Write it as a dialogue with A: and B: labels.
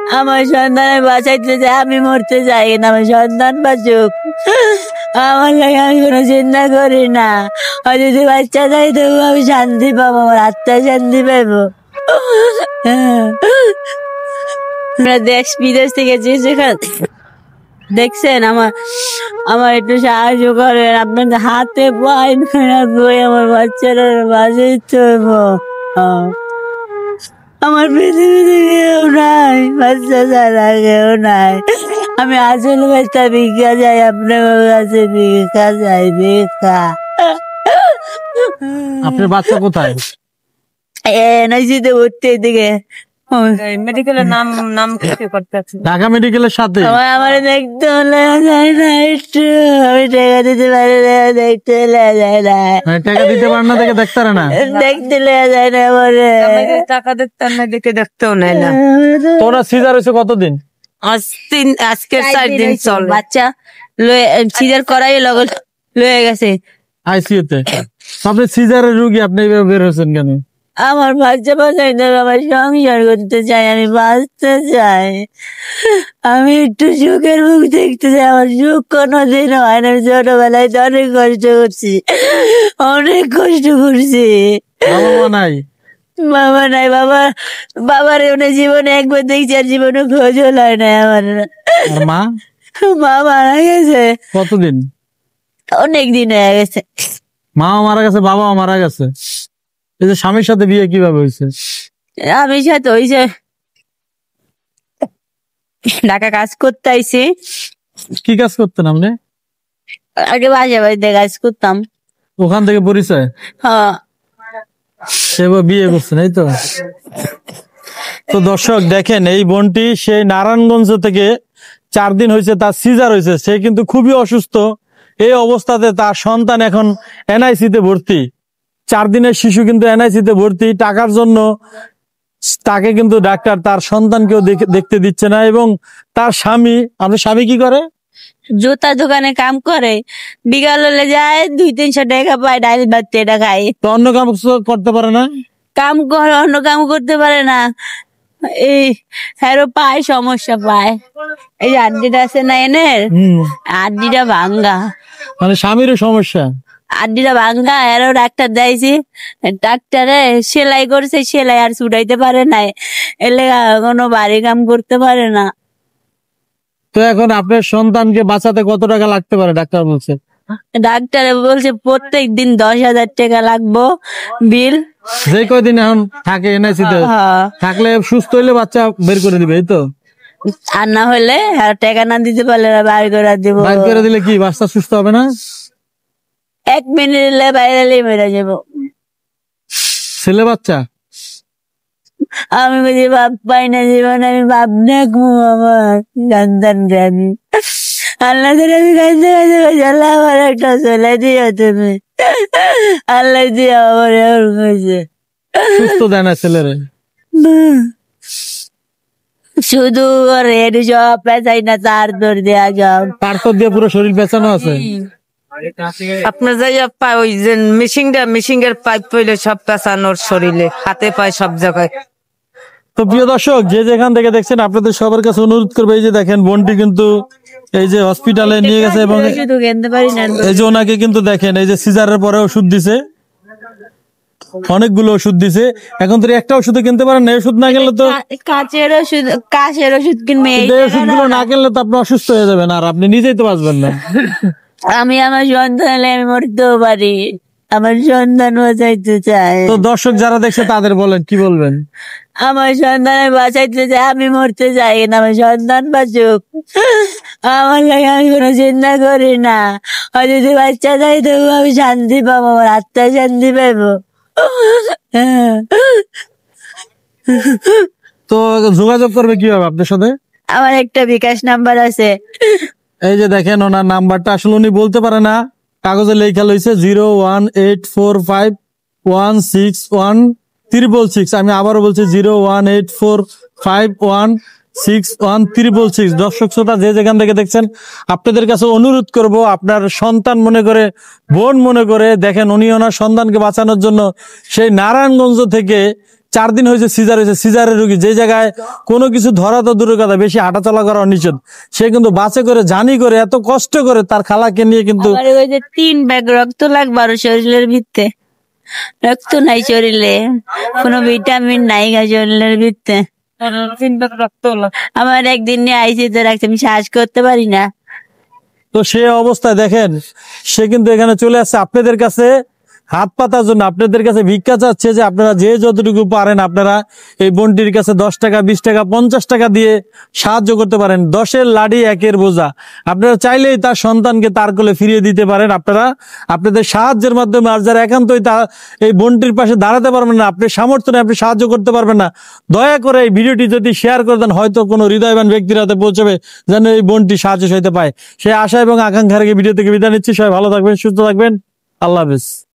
A: আমার সন্তানের বাঁচাইতে চাই, আমি মরতে চাই না, আমার সন্তান বাঁচুক। আমার লাগে আমি কোনো চিন্তা করি না। আর যদি বাচ্চা চাই তবু আমি শান্তি পাবো, আমার আত্মায় শান্তি পাবো। আমরা দেশ বিদেশ থেকে যেখানে দেখছেন, আমার আমার একটু সাহায্য করেন, আপনাদের হাতে পাই বই আমার বাচ্চারা বাঁচাইতে হইব। আমার পৃথিবীতে কেউ নাই, বাচ্চা ছাড়া কেউ নাই। আমি আসল বাচ্চা ভিক্ষা যাই, আপনার কাছে ভিক্ষা যাই, ভিক্ষা।
B: আপনার বাচ্চা কোথায়?
A: এনআইসিতে ভর্তি, এদিকে
C: মেডিকেলের নাম
B: ঢাকা মেডিকেলের সাথে।
A: আমার দেখতে হলে যায় না, একটু আমি টাকা দিতে পারি না, দেখতে হলে যায় না,
B: টাকা দিতে পারেন না দেখে দেখতে পারে না,
A: দেখতে যায় না, বলে
C: টাকা দেখতে না, দেখে দেখতেও নেয় না।
B: তোরা সিজার হয়েছে কতদিন?
C: আজকে 4 দিন চল।
A: বাচ্চা সিজার করাই লয়ে গেছে
B: আইসিইউতে। আপনি সিজারের রুগী, আপনি এইভাবে বের হয়েছেন কেন?
A: আমার বাচ্চা বাঁচাইতে হবে, আমার সংসার করতে চাই, আমি বাঁচতে চাই, আমি একটু সুখের মুখ দেখতে চাই। আমার সুখ কোনোদিন হয় না। ছোটবেলায় তো অনেক কষ্ট করছি, অনেক কষ্ট করছি।
B: বাবা মা নাই?
A: বাবা নাই। বাবার এমনি জীবনে একবার দেখছি, আর জীবনে খোঁজও হয় না আমার।
B: আর মা?
A: মা মারা গেছে।
B: কতদিন?
A: অনেক দিন হয়ে গেছে।
B: মাও মারা গেছে, বাবাও মারা গেছে। এই যে স্বামীর সাথে বিয়ে কিভাবে হয়েছে?
A: আমি সাথে হয়েছে, ঢাকা কাজ করতে আইছি।
B: কি কাজ করতেন আপনি?
A: আগে বাসা বাড়িতে কাজ করতাম।
B: ওখান থেকে পরিচয়?
A: হ্যাঁ।
B: সেবা বিয়ে করছেন, এই তো। তো দর্শক দেখেন, এই বোনটি সেই নারায়ণগঞ্জ থেকে 4 দিন হয়েছে তার সিজার হয়েছে। সে কিন্তু খুবই অসুস্থ। এই অবস্থাতে তার সন্তান এখন এনআইসিতে ভর্তি। 4 দিনের শিশু কিন্তু এনআইসিতে ভর্তি। টাকার জন্য তাকে কিন্তু ডাক্তার তার সন্তানকেও দেখতে দিচ্ছে না। এবং তার স্বামী, আপনার স্বামী কি করে?
A: জুতা দোকানে কাম করে, বিকাল হলে যায় 200-300 টাকা পায়, ডাইল ভাত এটা খায়।
B: তো অন্য কাম করতে পারে না?
A: কাম করে, অন্য কাম করতে পারে না। এই হ্যারো পায়, সমস্যা পায়। এই যে আড্ডিটা আছে না এনের, আড্ডিটা ভাঙ্গা।
B: মানে স্বামীরও সমস্যা?
A: আড্ডিটা ভাঙ্গা। এরও ডাক্তার দিয়েছি, ডাক্তারে সেলাই করছে, সেলাই আর ছুটাইতে পারে নাই, এলে কোনো বাড়ি কাম করতে পারে না।
B: তো এখন আপনার সন্তানকে বাঁচাতে কত টাকা লাগতে পারে ডাক্তার বলছে?
A: ডাক্তারে বলছে প্রত্যেক দিন 10,000 টাকা লাগবো বিল।
B: যে কয়দিন এখন থাকে এনআইসিতে, থাকলে সুস্থ হইলে বাচ্চা বের করে দিবে, এই তো?
A: আর না হলে টাকা না দিতে পারলে বাইর করে দিব।
B: বাইর করে দিলে কি বাচ্চা সুস্থ হবে না?
A: 1 মিনিট বাইরে মেরে যাবো।
B: ছেলে বাচ্চা?
A: আমি বলি বাপ পাই না জীবন, আমি বাপ দেখবো আমার সন্তানকে। আমি আল্লাহ আমি কাছে কাছে আল্লাহ আমার একটা ছেলে দিও তুমি, আল্লাহ দিয়ে আমার হয়েছে।
B: সুস্থ দেয় না ছেলেরে?
A: শুধু রেড জব পেঁচাই না, তার দর দেয়া জব,
B: তার তো দিয়ে পুরো শরীর পেঁচানো আছে।
C: আপনার যাই ওই যে মিশিংয়ের পাইপ পইলে সব পেঁচানোর শরীরে, হাতে পায়, সব জায়গায়।
B: তো প্রিয় দর্শক, যে যেখান থেকে দেখছেন, আপনাদের সবার কাছে অনুরোধ করবে, এই যে দেখেন বোনটি কিন্তু এই যে হসপিটালে নিয়ে গেছে, এবং এই যে ওনাকে কিন্তু দেখেন, এই যে সিজারের পরে ওষুধ দিছে, অনেকগুলো ওষুধ দিছে। এখন তো একটা ওষুধ কিনতে পারেন না, ওষুধ না কিনলে তো
A: কাশের ওষুধ কিনবে,
B: ওষুধগুলো না কিনলে তো আপনি অসুস্থ হয়ে যাবেন, আর আপনি নিজেই তো বাঁচবেন না।
A: আমি আমার সন্তান হলে আমি মরতেও পারি, আমার সন্তান বাঁচাইতে চাই।
B: তো দর্শক যারা দেখছে তাদের বলেন, কি বলবেন?
A: আমার সন্তান বাঁচাইতে চাই, আমি মরতে চাই না, আমার সন্তান বাঁচুক। আমার লাগে আমি কোনো চিন্তা করি না। আর যদি বাচ্চা চাই তবু আমি শান্তি পাবো, আমার আত্মায় শান্তি পাবো।
B: তো যোগাযোগ করবে কিভাবে আপনার সাথে?
A: আমার একটা বিকাশ নাম্বার আছে।
B: এই যে দেখেন, ওনার নাম্বারটা আসলে উনি বলতে পারে না, কাগজে লেখা লইছে 01845161666। আমি আবারও বলছি 01845161666। দর্শক শ্রোতা যে যেখান থেকে দেখছেন, আপনাদের কাছে অনুরোধ করব, আপনার সন্তান মনে করে, বোন মনে করে, দেখেন উনি ওনার সন্তানকে বাঁচানোর জন্য সেই নারায়ণগঞ্জ থেকে 4 দিন হয়েছে সিজার হয়েছে, সিজারের রোগী, যে জায়গায় কোনো কিছু ধরা তো দূরের কথা, বেশি হাঁটাচলা করা নিষেধ, সে কিন্তু বাসে করে জানি করে এত কষ্ট করে তার খালাকে নিয়ে কিন্তু
A: আমার ওই যে 3 ব্যাগ রক্ত লাগবে আরো শরীরের ভিতরে, রক্ত নাই শরীরে, কোনো ভিটামিন নাই শরীরের ভিতরে। আমার একদিন নিয়ে আইসি তো রাখছে, আমি শ্বাস করতে পারি না।
B: তো সে অবস্থায় দেখেন সে কিন্তু এখানে চলে আসছে আপনাদের কাছে হাত পাতার জন্য, আপনাদের কাছে ভিক্ষা চাচ্ছে যে আপনারা যে যতটুকু পারেন আপনারা এই বোনটির কাছে 10 টাকা 20 টাকা 50 টাকা দিয়ে সাহায্য করতে পারেন। 10-এর লাঠি 1-এর বোঝা, আপনারা চাইলেই তার সন্তানকে তার কোলে ফিরিয়ে দিতে পারেন আপনারা আপনাদের সাহায্যের মাধ্যমে। আর যারা একান্তই তা এই বোনটির পাশে দাঁড়াতে পারবেন না, আপনি সামর্থ্য নেই, আপনি সাহায্য করতে পারবেন না, দয়া করে এই ভিডিওটি যদি শেয়ার করে দেন, হয়তো কোনো হৃদয়বান ব্যক্তির হাতে পৌঁছবে যেন এই বোনটি সাহায্য সহায়তা পায়। সেই আশা এবং আকাঙ্ক্ষা রেখে ভিডিও থেকে বিদায় নিচ্ছি। সবাই ভালো থাকবেন, সুস্থ থাকবেন, আল্লাহ হাফেজ।